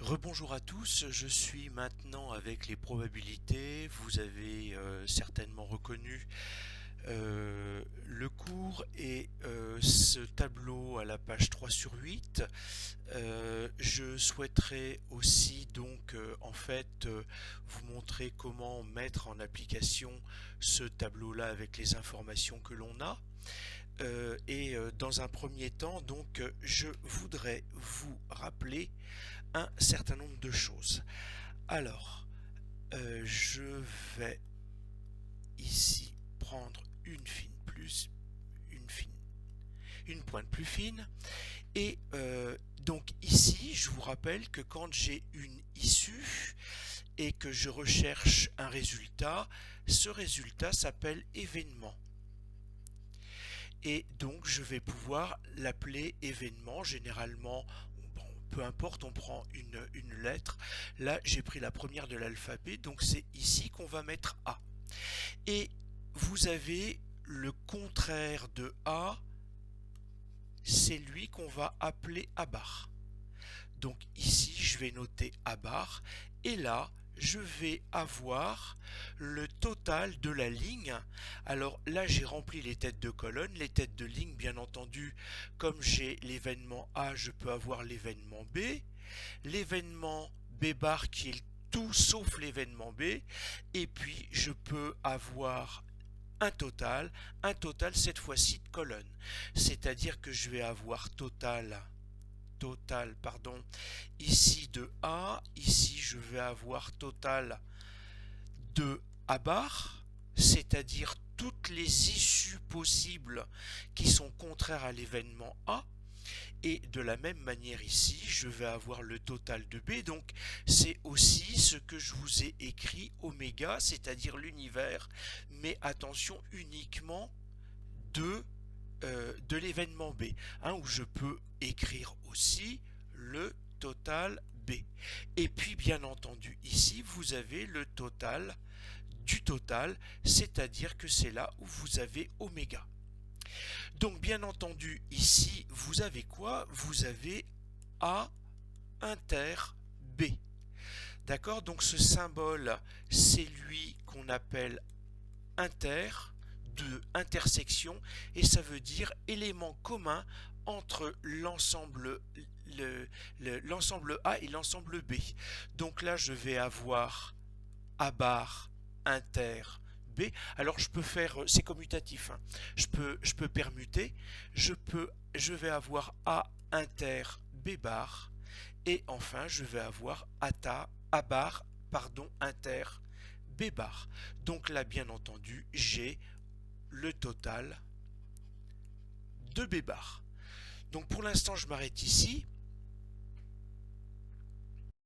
Rebonjour à tous, je suis maintenant avec les probabilités. Vous avez certainement reconnu le cours et ce tableau à la page 3 sur 8. Je souhaiterais aussi donc vous montrer comment mettre en application ce tableau-là avec les informations que l'on a. Dans un premier temps, je voudrais vous rappeler un certain nombre de choses. Alors, je vais ici prendre une fine, une pointe plus fine. Et donc ici, je vous rappelle que quand j'ai une issue et que je recherche un résultat, ce résultat s'appelle événement. Et donc je vais pouvoir l'appeler événement. Généralement, bon, peu importe, on prend une lettre. Là, j'ai pris la première de l'alphabet, donc c'est ici qu'on va mettre A. Et vous avez le contraire de A, c'est lui qu'on va appeler A bar. Donc ici, je vais noter A bar, et là, je vais avoir le total de la ligne. Alors là, j'ai rempli les têtes de colonne, les têtes de ligne, bien entendu, comme j'ai l'événement A, je peux avoir l'événement B, l'événement B bar qui est tout sauf l'événement B, et puis je peux avoir un total cette fois-ci de colonne. C'est-à-dire que je vais avoir total, ici de A, ici je vais avoir total de A bar, c'est-à-dire toutes les issues possibles qui sont contraires à l'événement A. Et de la même manière ici, je vais avoir le total de B. Donc c'est aussi ce que je vous ai écrit oméga, c'est-à-dire l'univers, mais attention uniquement de l'événement B, hein, où je peux écrire aussi le total B. Et puis bien entendu ici vous avez le total du total, c'est-à-dire que c'est là où vous avez oméga. Donc bien entendu ici vous avez quoi? Vous avez A inter B. D'accord? Donc ce symbole c'est lui qu'on appelle inter, de intersection, et ça veut dire élément commun entre l'ensemble A et l'ensemble B. Donc là je vais avoir A bar inter B. Alors je peux faire, c'est commutatif, hein. Je peux permuter, je vais avoir A inter B bar, et enfin je vais avoir A bar inter B bar. Donc là bien entendu j'ai le total de B bar. Donc pour l'instant je m'arrête ici.